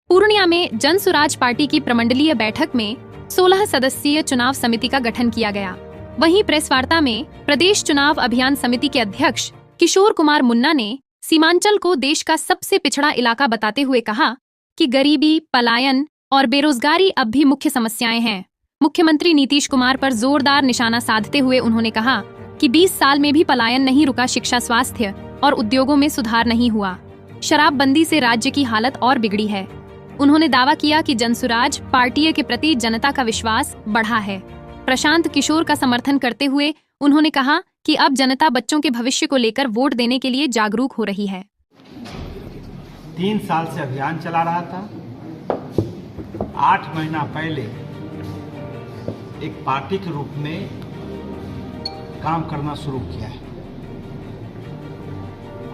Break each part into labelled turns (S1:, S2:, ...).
S1: पूर्णिया में जन सुराज पार्टी की प्रमंडलीय बैठक में 16 सदस्यीय चुनाव समिति का गठन किया गया। वहीं प्रेस वार्ता में प्रदेश चुनाव अभियान समिति के अध्यक्ष किशोर कुमार मुन्ना ने सीमांचल को देश का सबसे पिछड़ा इलाका बताते हुए कहा कि गरीबी, पलायन और बेरोजगारी अब भी मुख्य समस्याएं हैं। मुख्यमंत्री नीतीश कुमार पर जोरदार निशाना साधते हुए उन्होंने कहा कि 20 साल में भी पलायन नहीं रुका, शिक्षा, स्वास्थ्य और उद्योगों में सुधार नहीं हुआ। शराबबंदी से राज्य की हालत और बिगड़ी है। उन्होंने दावा किया कि जनसुराज पार्टी के प्रति जनता का विश्वास बढ़ा है। प्रशांत किशोर का समर्थन करते हुए उन्होंने कहा कि अब जनता बच्चों के भविष्य को लेकर वोट देने के लिए जागरूक हो रही है।
S2: 3 साल से अभियान चला रहा था। 8 महीना पहले एक पार्टी के रूप में काम करना शुरू किया है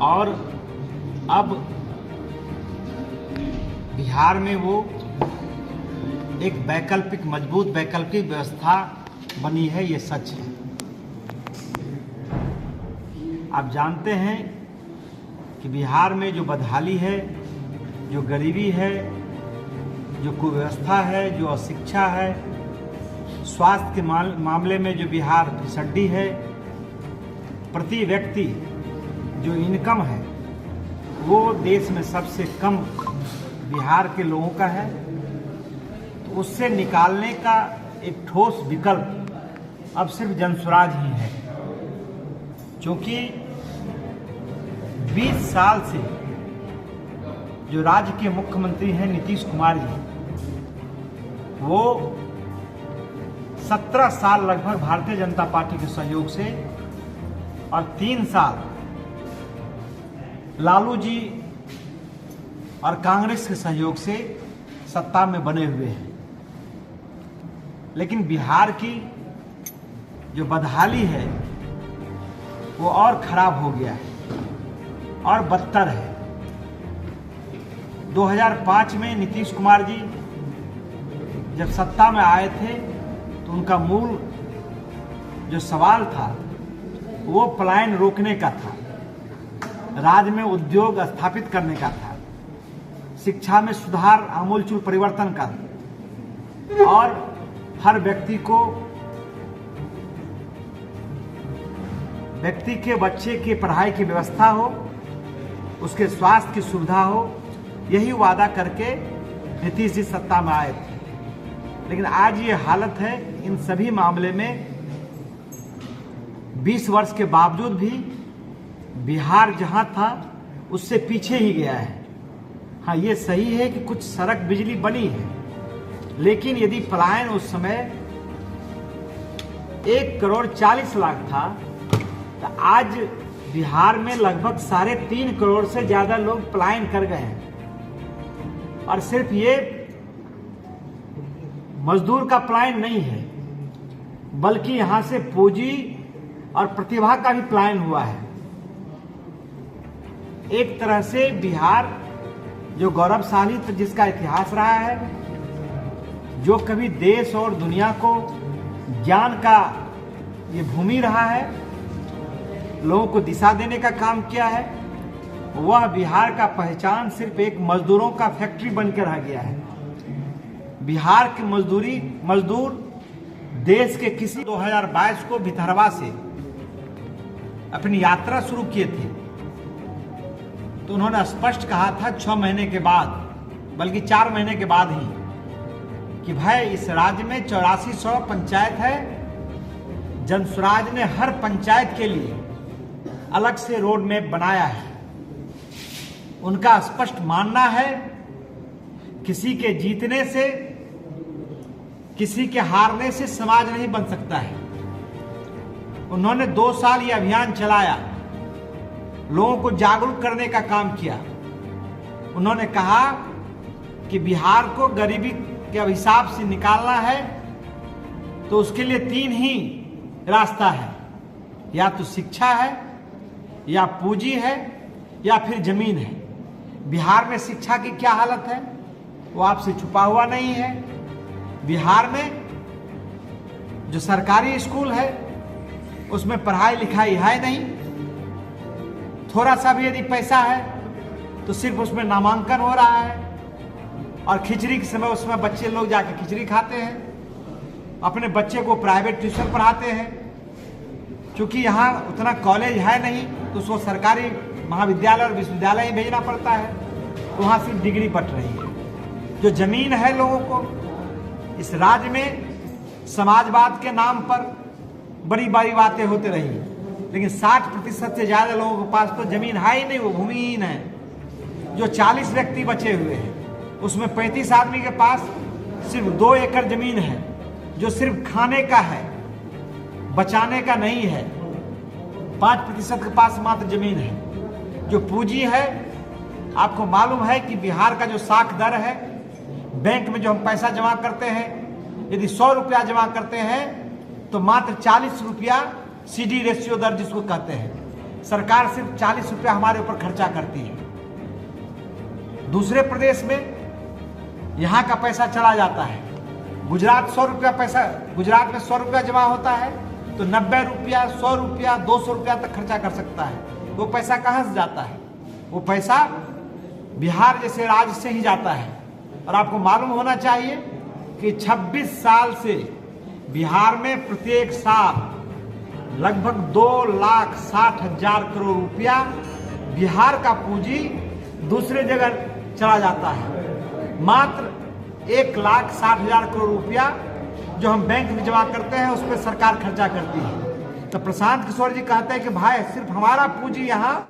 S2: और अब बिहार में वो एक वैकल्पिक, मजबूत वैकल्पिक व्यवस्था बनी है, ये सच है। आप जानते हैं कि बिहार में जो बदहाली है, जो गरीबी है, जो कुव्यवस्था है, जो अशिक्षा है, स्वास्थ्य के मामले में जो बिहार फिसड्डी है, प्रति व्यक्ति जो इनकम है वो देश में सबसे कम बिहार के लोगों का है। तो उससे निकालने का एक ठोस विकल्प अब सिर्फ जनसुराज ही है, क्योंकि 20 साल से जो राज्य के मुख्यमंत्री हैं नीतीश कुमार जी, वो 17 साल लगभग भारतीय जनता पार्टी के सहयोग से और 3 साल लालू जी और कांग्रेस के सहयोग से सत्ता में बने हुए हैं। लेकिन बिहार की जो बदहाली है वो और खराब हो गया है और बदतर है। 2005 में नीतीश कुमार जी जब सत्ता में आए थे तो उनका मूल जो सवाल था वो पलायन रोकने का था, राज्य में उद्योग स्थापित करने का था, शिक्षा में सुधार, आमूलचूल परिवर्तन का, और हर व्यक्ति के बच्चे की पढ़ाई की व्यवस्था हो, उसके स्वास्थ्य की सुविधा हो। यही वादा करके नीतीश जी सत्ता में आए थे। लेकिन आज ये हालत है, इन सभी मामले में 20 वर्ष के बावजूद भी बिहार जहां था उससे पीछे ही गया है। हाँ, ये सही है कि कुछ सड़क, बिजली बनी है, लेकिन यदि पलायन उस समय 1,40,00,000 था तो आज बिहार में लगभग 3.5 करोड़ से ज्यादा लोग पलायन कर गए हैं। और सिर्फ ये मजदूर का पलायन नहीं है, बल्कि यहां से पूंजी और प्रतिभा का भी पलायन हुआ है। एक तरह से बिहार जो गौरवशाली जिसका इतिहास रहा है, जो कभी देश और दुनिया को ज्ञान का ये भूमि रहा है, लोगों को दिशा देने का काम किया है, वह बिहार का पहचान सिर्फ एक मजदूरों का फैक्ट्री बनकर रह गया है। बिहार के मजदूर देश के किसी 2022 को भितरवा से अपनी यात्रा शुरू किए थे तो उन्होंने स्पष्ट कहा था 6 महीने के बाद, बल्कि 4 महीने के बाद ही, कि भाई इस राज्य में 8400 पंचायत है। जनसुराज ने हर पंचायत के लिए अलग से रोड मैप बनाया है। उनका स्पष्ट मानना है किसी के जीतने से, किसी के हारने से समाज नहीं बन सकता है। उन्होंने 2 साल ये अभियान चलाया, लोगों को जागरूक करने का काम किया। उन्होंने कहा कि बिहार को गरीबी के अभिशाप से निकालना है तो उसके लिए 3 ही रास्ता है, या तो शिक्षा है, या पूंजी है, या फिर जमीन है। बिहार में शिक्षा की क्या हालत है वो आपसे छुपा हुआ नहीं है। बिहार में जो सरकारी स्कूल है उसमें पढ़ाई लिखाई है नहीं। थोड़ा सा भी यदि पैसा है तो सिर्फ उसमें नामांकन हो रहा है। और खिचड़ी के समय उसमें बच्चे लोग जाके खिचड़ी खाते हैं, अपने बच्चे को प्राइवेट ट्यूशन पढ़ाते हैं। क्योंकि यहाँ उतना कॉलेज है नहीं तो उसको सरकारी महाविद्यालय और विश्वविद्यालय ही भेजना पड़ता है, तो वहाँ सिर्फ डिग्री बट रही है। जो जमीन है लोगों को, इस राज्य में समाजवाद के नाम पर बड़ी बड़ी बातें होती रही, लेकिन 60% से ज़्यादा लोगों के पास तो जमीन है ही नहीं, वो भूमिहीन है। जो 40 व्यक्ति बचे हुए हैं उसमें 35 आदमी के पास सिर्फ 2 एकड़ जमीन है, जो सिर्फ खाने का है, बचाने का नहीं है। 5% के पास मात्र जमीन है। जो पूंजी है, आपको मालूम है कि बिहार का जो साख दर है, बैंक में जो हम पैसा जमा करते हैं, यदि 100 रुपया जमा करते हैं तो मात्र 40 रुपया CD रेशियो दर जिसको कहते हैं, सरकार सिर्फ 40 रुपया हमारे ऊपर खर्चा करती है। दूसरे प्रदेश में यहाँ का पैसा चला जाता है। गुजरात 100 रुपया पैसा, गुजरात में 100 रुपया जमा होता है तो 90 रुपया, 100 रुपया, 200 रुपया तक खर्चा कर सकता है। वो पैसा कहाँ से जाता है? वो पैसा बिहार जैसे राज्य से ही जाता है। और आपको मालूम होना चाहिए कि 26 साल से बिहार में प्रत्येक साल लगभग 2,60,000 करोड़ रुपया बिहार का पूंजी दूसरे जगह चला जाता है। मात्र 1,60,000 करोड़ रुपया जो हम बैंक में जमा करते हैं उस पर सरकार खर्चा करती है। तो प्रशांत किशोर जी कहते हैं कि भाई सिर्फ हमारा पूंजी यहाँ